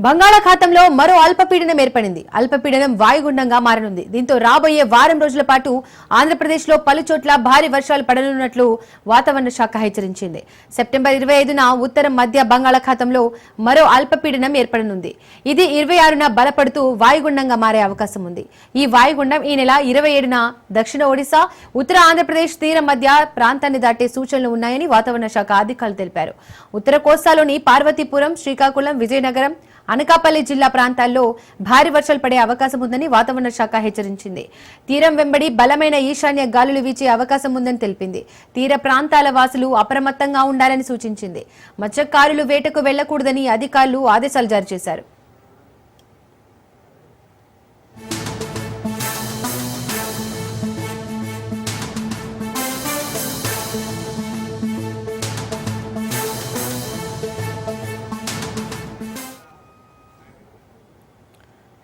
బంగాళాఖాతంలో మరో అల్పపీడనం ఏర్పడింది. అల్పపీడనం వాయుగుండంగా మారనుంది. దీంతో రాబోయే వారం రోజుల పాటు ఆంధ్రప్రదేశ్లో పలుచోట్ల భారీ వర్షాలు పడనున్నట్లు వాతావరణ శాఖ హెచ్చరించింది. సెప్టెంబర్ 25న ఉత్తర మధ్య బంగాళాఖాతంలో మరో అల్పపీడనం ఏర్పడనుంది. ఇది 26న బలపడుతూ వాయుగుండంగా మారే అవకాశం ఉంది. ఈ వాయుగుండం ఈ నెల 27న దక్షిణ ఒడిశా, ఉత్తర ఆంధ్రప్రదేశ్ తీరం మధ్య ప్రాంతాన్ని దాటే సూచనలు ఉన్నాయని వాతావరణ శాఖ అధికారులు తెలిపారు. ఉత్తర కోస్తాలోని పార్వతీపురం, శ్రీకాకుళం, విజయనగరం, అనకాపల్లి జిల్లా ప్రాంతాల్లో భారీ వర్షాలు పడే అవకాశం ఉందని వాతావరణ శాఖ హెచ్చరించింది. తీరం వెంబడి బలమైన ఈశాన్య గాలులు వీచే అవకాశం ఉందని తెలిపింది. తీర ప్రాంతాల వాసులు అప్రమత్తంగా ఉండాలని సూచించింది. మత్స్యకారులు వేటకు వెళ్లకూడదని అధికారులు ఆదేశాలు జారీ చేశారు.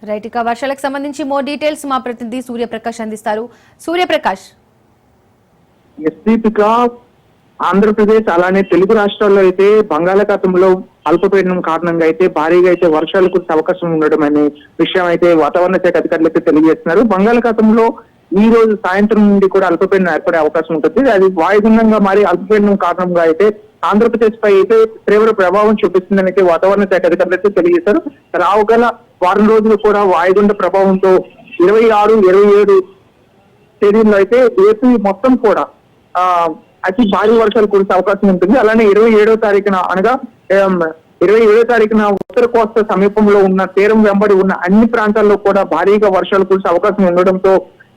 రైట్, ఇక వర్షాలకు సంబంధించి మోర్ డీటెయిల్స్ మా ప్రతినిధి సూర్యప్రకాష్ అందిస్తారు. సూర్యప్రకాష్, దీపిక, ఆంధ్రప్రదేశ్ అలానే తెలుగు రాష్ట్రాల్లో అయితే బంగాళాఖాతంలో అల్పపీడనం కారణంగా అయితే భారీగా అయితే వర్షాలు కురిసే అవకాశం ఉండడం అనే విషయం అయితే వాతావరణ శాఖ అధికారులు అయితే తెలియజేస్తున్నారు. బంగాళాఖాతంలో ఈ రోజు సాయంత్రం నుండి కూడా అల్పపీడనం ఏర్పడే అవకాశం ఉంటుంది. అది వాయుగుండంగా మారి అల్పపీడనం కారణంగా అయితే ఆంధ్రప్రదేశ్ పై అయితే తీవ్ర ప్రభావం చూపిస్తుందని అయితే వాతావరణ శాఖ అధికారులు అయితే తెలియజేశారు. రావుగల వారం రోజులు కూడా వాయుగుండ ప్రభావంతో 26, 27 తేదీల్లో అయితే ఏపీ మొత్తం కూడా అతి భారీ వర్షాలు కురిసే అవకాశం ఉంటుంది. అలానే 27వ తారీఖున అనగా 27వ తారీఖున ఉత్తర కోస్తా సమీపంలో ఉన్న తీరం వెంబడి ఉన్న అన్ని ప్రాంతాల్లో కూడా భారీగా వర్షాలు కురిసే అవకాశం ఉండడంతో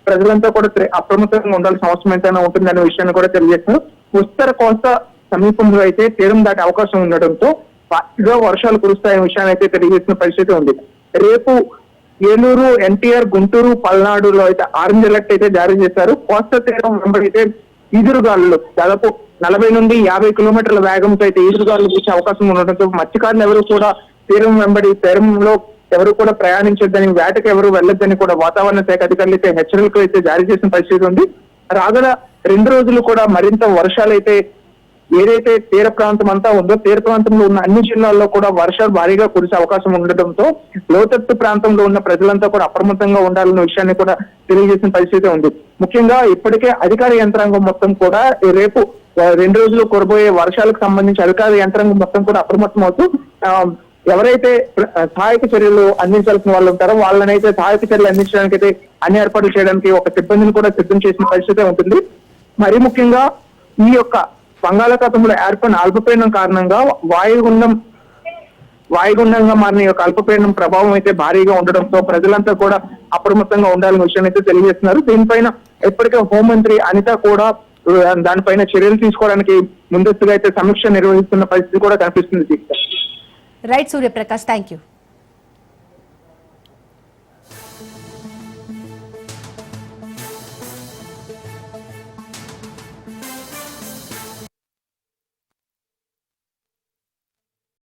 ప్రజలంతా కూడా అప్రమత్తంగా ఉండాల్సిన అవసరం ఎంతైనా ఉంటుందనే విషయాన్ని కూడా తెలియజేస్తున్నారు. ఉత్తర కోస్తా సమీపంలో అయితే తీరం దాటే అవకాశం ఉండడంతో భారీగా వర్షాలు కురుస్తాయనే విషయాన్ని అయితే తెలియజేసిన పరిస్థితి ఉంది. రేపు ఏలూరు, ఎన్టీఆర్, గుంటూరు, పల్నాడులో అయితే ఆరెంజ్ అలర్ట్ అయితే జారీ చేశారు. కోస్తా తీరం వెంబడితే ఈదురుగాలు దాదాపు 40 నుండి 50 కిలోమీటర్ల వేగంతో అయితే ఈదురుగాలు వీచే అవకాశం ఉండడంతో మత్స్యకారులు ఎవరు కూడా తీరం వెంబడి తీరంలో ఎవరు కూడా ప్రయాణించొద్దని, వేటకు ఎవరు వెళ్ళొద్దని కూడా వాతావరణ శాఖ అధికారులు అయితే హెచ్చరికలు అయితే జారీ చేసిన పరిస్థితి ఉంది. రాగల 2 రోజులు కూడా మరింత వర్షాలు అయితే ఏదైతే తీర ప్రాంతం అంతా ఉందో తీర ప్రాంతంలో ఉన్న అన్ని జిల్లాల్లో కూడా వర్షాలు భారీగా కురిసే అవకాశం ఉండడంతో లోతట్టు ప్రాంతంలో ఉన్న ప్రజలంతా కూడా అప్రమత్తంగా ఉండాలన్న విషయాన్ని కూడా తెలియజేసిన పరిస్థితి ఉంది. ముఖ్యంగా ఇప్పటికే అధికార యంత్రాంగం మొత్తం కూడా రేపు 2 రోజులు కురబోయే వర్షాలకు సంబంధించి అధికార యంత్రాంగం మొత్తం కూడా అప్రమత్తం అవుతూ ఎవరైతే సహాయక చర్యలు అందించాల్సిన వాళ్ళు ఉంటారో వాళ్ళనైతే సహాయక చర్యలు అందించడానికి అయితే అన్ని ఏర్పాట్లు చేయడానికి ఒక సిబ్బందిని కూడా సిద్ధం చేసిన పరిస్థితి ఉంటుంది. మరీ ముఖ్యంగా ఈ యొక్క బంగాళాఖాతంలో ఏర్పడిన అల్పపీడనం కారణంగా వాయుగుండంగా మారిన యొక్క అల్పపీడనం ప్రభావం అయితే భారీగా ఉండడంతో ప్రజలంతా కూడా అప్రమత్తంగా ఉండాలనే విషయాన్ని అయితే తెలియజేస్తున్నారు. దీనిపైన ఇప్పటికే హోంమంత్రి అనిత కూడా దానిపైన చర్యలు తీసుకోవడానికి ముందస్తుగా అయితే సమీక్ష నిర్వహిస్తున్న పరిస్థితి కూడా కనిపిస్తుంది. Right Suryaprakash, thank you.